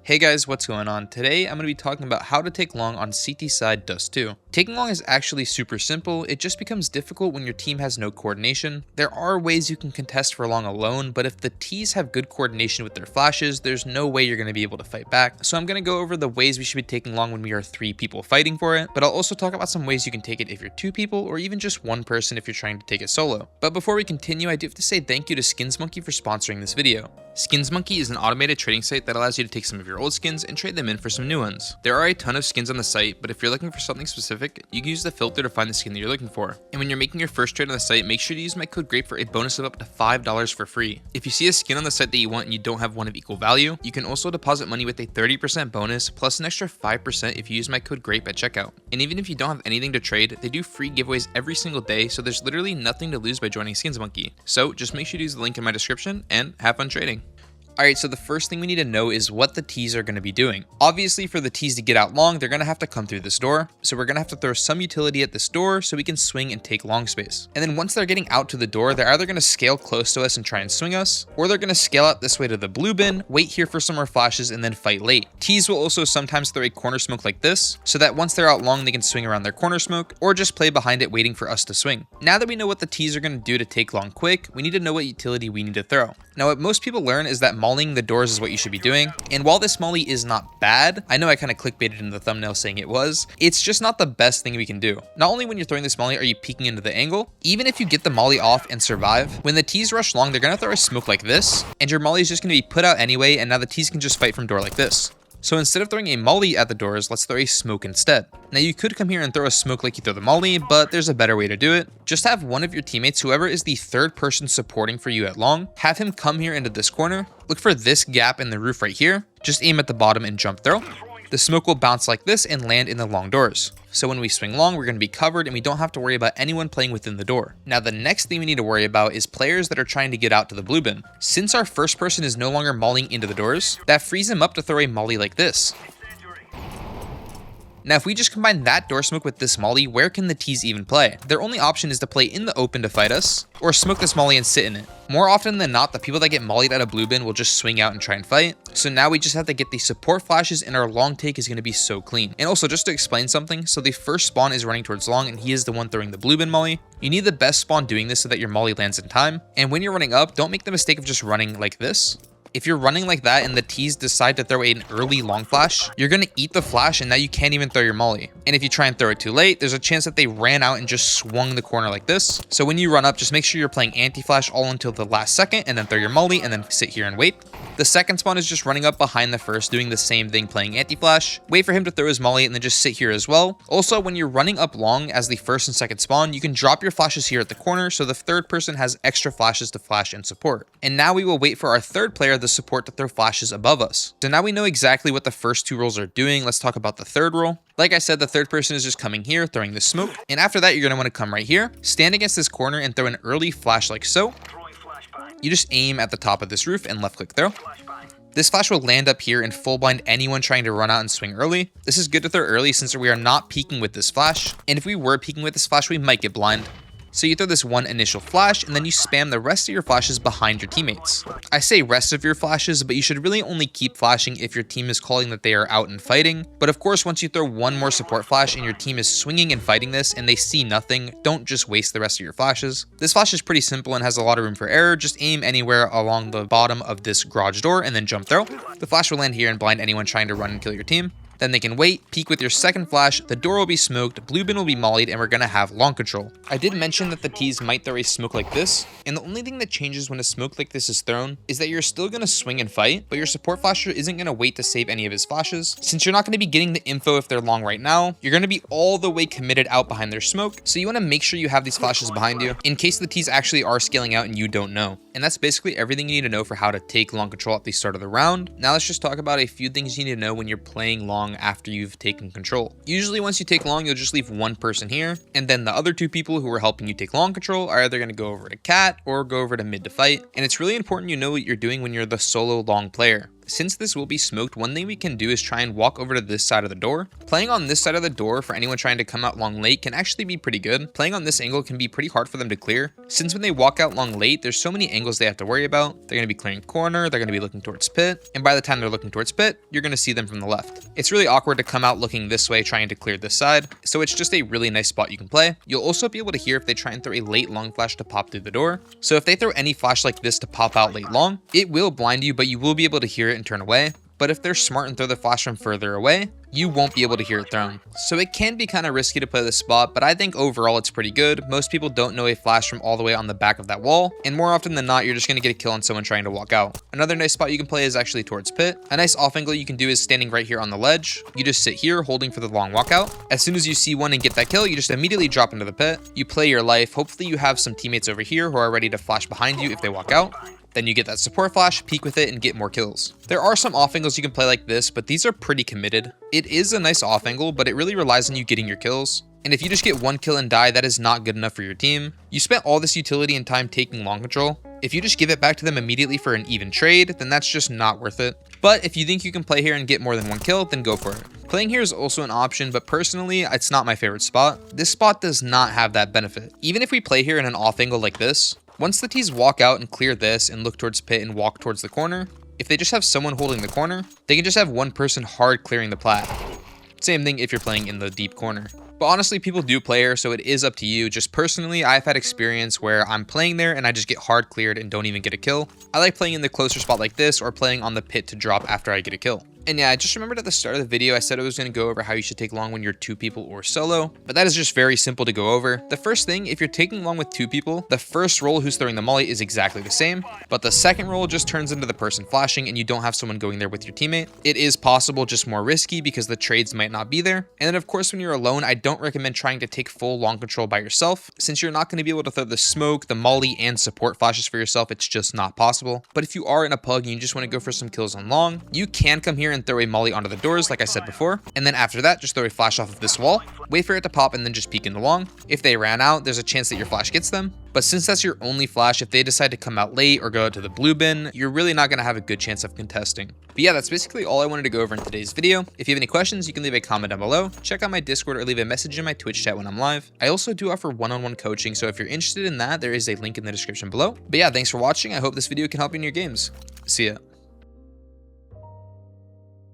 Hey guys, what's going on? Today I'm going to be talking about how to take long on CT side Dust2. Taking long is actually super simple, it just becomes difficult when your team has no coordination. There are ways you can contest for long alone, but if the Ts have good coordination with their flashes, there's no way you're going to be able to fight back. So I'm going to go over the ways we should be taking long when we are 3 people fighting for it, but I'll also talk about some ways you can take it if you're 2 people or even just 1 person if you're trying to take it solo. But before we continue, I do have to say thank you to SkinsMonkey for sponsoring this video. SkinsMonkey is an automated trading site that allows you to take some of your old skins and trade them in for some new ones. There are a ton of skins on the site, but if you're looking for something specific, you can use the filter to find the skin that you're looking for. And when you're making your first trade on the site, make sure to use my code GREAT for a bonus of up to $5 for free. If you see a skin on the site that you want and you don't have one of equal value, you can also deposit money with a 30% bonus plus an extra 5% if you use my code GREAT at checkout. And even if you don't have anything to trade, they do free giveaways every single day, so there's literally nothing to lose by joining SkinsMonkey. So just make sure to use the link in my description and have fun trading. Alright, so the first thing we need to know is what the Ts are going to be doing. Obviously, for the Ts to get out long, they're going to have to come through this door. So we're going to have to throw some utility at this door so we can swing and take long space. And then once they're getting out to the door, they're either going to scale close to us and try and swing us, or they're going to scale out this way to the blue bin, wait here for some more flashes, and then fight late. Ts will also sometimes throw a corner smoke like this, so that once they're out long, they can swing around their corner smoke, or just play behind it waiting for us to swing. Now that we know what the Ts are going to do to take long quick, we need to know what utility we need to throw. Now what most people learn is that mauling the doors is what you should be doing, and while this molly is not bad, I know I kind of clickbaited in the thumbnail saying it was, it's just not the best thing we can do. Not only when you're throwing this molly are you peeking into the angle, even if you get the molly off and survive, when the Ts rush long, they're going to throw a smoke like this, and your molly is just going to be put out anyway, and now the Ts can just fight from door like this. So instead of throwing a molly at the doors, let's throw a smoke instead. Now you could come here and throw a smoke like you throw the molly, but there's a better way to do it. Just have one of your teammates, whoever is the third person supporting for you at long, have him come here into this corner, look for this gap in the roof right here, just aim at the bottom and jump throw. The smoke will bounce like this and land in the long doors. So when we swing long, we're going to be covered and we don't have to worry about anyone playing within the door. Now the next thing we need to worry about is players that are trying to get out to the blue bin. Since our first person is no longer mauling into the doors, that frees him up to throw a molly like this. Now, if we just combine that door smoke with this molly, where can the Ts even play? Their only option is to play in the open to fight us, or smoke this molly and sit in it. More often than not, the people that get mollied at a blue bin will just swing out and try and fight. So now we just have to get the support flashes and our long take is going to be so clean. And also, just to explain something, so the first spawn is running towards long and he is the one throwing the blue bin molly. You need the best spawn doing this so that your molly lands in time. And when you're running up, don't make the mistake of just running like this. If you're running like that and the Ts decide to throw an early long flash, you're going to eat the flash and now you can't even throw your molly. And if you try and throw it too late, there's a chance that they ran out and just swung the corner like this. So when you run up, just make sure you're playing anti-flash all until the last second and then throw your molly and then sit here and wait. The second spawn is just running up behind the first, doing the same thing, playing anti-flash. Wait for him to throw his molly and then just sit here as well. Also, when you're running up long as the first and second spawn, you can drop your flashes here at the corner so the third person has extra flashes to flash and support. And now we will wait for our third player, the support, to throw flashes above us. So now we know exactly what the first 2 roles are doing. Let's talk about the third role. Like I said, the third person is just coming here, throwing the smoke. And after that, you're going to want to come right here, stand against this corner and throw an early flash like so. You just aim at the top of this roof and left click throw. This flash will land up here and full blind anyone trying to run out and swing early. This is good to throw early since we are not peeking with this flash. And if we were peeking with this flash, we might get blind. So you throw this one initial flash and then you spam the rest of your flashes behind your teammates. I say rest of your flashes, but you should really only keep flashing if your team is calling that they are out and fighting. But of course, once you throw one more support flash and your team is swinging and fighting this and they see nothing, don't just waste the rest of your flashes. This flash is pretty simple and has a lot of room for error. Just aim anywhere along the bottom of this garage door and then jump throw. The flash will land here and blind anyone trying to run and kill your team. Then they can wait, peek with your second flash, the door will be smoked, blue bin will be mollied, and we're going to have long control. I did mention that the Ts might throw a smoke like this, and the only thing that changes when a smoke like this is thrown is that you're still going to swing and fight, but your support flasher isn't going to wait to save any of his flashes. Since you're not going to be getting the info if they're long right now, you're going to be all the way committed out behind their smoke, so you want to make sure you have these flashes behind you in case the Ts actually are scaling out and you don't know. And that's basically everything you need to know for how to take long control at the start of the round. Now let's just talk about a few things you need to know when you're playing long after you've taken control. Usually once you take long, you'll just leave one person here, and then the other 2 people who are helping you take long control are either going to go over to cat or go over to mid to fight. And it's really important you know what you're doing when you're the solo long player. Since this will be smoked, one thing we can do is try and walk over to this side of the door. Playing on this side of the door for anyone trying to come out long late can actually be pretty good. Playing on this angle can be pretty hard for them to clear, since when they walk out long late, there's so many angles they have to worry about. They're going to be clearing corner, they're going to be looking towards pit, and by the time they're looking towards pit, you're going to see them from the left. It's really awkward to come out looking this way trying to clear this side, so it's just a really nice spot you can play. You'll also be able to hear if they try and throw a late long flash to pop through the door. So if they throw any flash like this to pop out late long, it will blind you, but you will be able to hear it and turn away. But if they're smart and throw the flash from further away, you won't be able to hear it thrown. So it can be kind of risky to play this spot, but I think overall it's pretty good. Most people don't know a flash from all the way on the back of that wall, and more often than not, you're just going to get a kill on someone trying to walk out. Another nice spot you can play is actually towards pit. A nice off angle you can do is standing right here on the ledge. You just sit here holding for the long walkout. As soon as you see one and get that kill, you just immediately drop into the pit. You play your life. Hopefully you have some teammates over here who are ready to flash behind you if they walk out. Then you get that support flash, peek with it, and get more kills. There are some off angles you can play like this, but these are pretty committed. It is a nice off angle, but it really relies on you getting your kills. And if you just get one kill and die, that is not good enough for your team. You spent all this utility and time taking long control. If you just give it back to them immediately for an even trade, then that's just not worth it. But if you think you can play here and get more than one kill, then go for it. Playing here is also an option, but personally, it's not my favorite spot. This spot does not have that benefit. Even if we play here in an off angle like this, once the T's walk out and clear this and look towards pit and walk towards the corner, if they just have someone holding the corner, they can just have one person hard clearing the plat. Same thing if you're playing in the deep corner. But honestly, people do play here, so it is up to you. Just personally, I've had experience where I'm playing there and I just get hard cleared and don't even get a kill. I like playing in the closer spot like this or playing on the pit to drop after I get a kill. And yeah, I just remembered at the start of the video, I said I was going to go over how you should take long when you're 2 people or solo, but that is just very simple to go over. The first thing, if you're taking long with 2 people, the first roll who's throwing the molly is exactly the same, but the second roll just turns into the person flashing and you don't have someone going there with your teammate. It is possible, just more risky because the trades might not be there. And then of course, when you're alone, I don't recommend trying to take full long control by yourself, since you're not going to be able to throw the smoke, the molly, and support flashes for yourself. It's just not possible. But if you are in a pug and you just want to go for some kills on long, you can come here and throw a molly onto the doors like I said before, and then after that just throw a flash off of this wall, wait for it to pop, and then just peek into long. If they ran out, there's a chance that your flash gets them, but since that's your only flash, if they decide to come out late or go out to the blue bin, you're really not going to have a good chance of contesting. But yeah, that's basically all I wanted to go over in today's video. If you have any questions, you can leave a comment down below, check out my Discord, or leave a message in my Twitch chat when I'm live. I also do offer one-on-one coaching, so if you're interested in that, there is a link in the description below. But yeah, thanks for watching. I hope this video can help you in your games. See ya.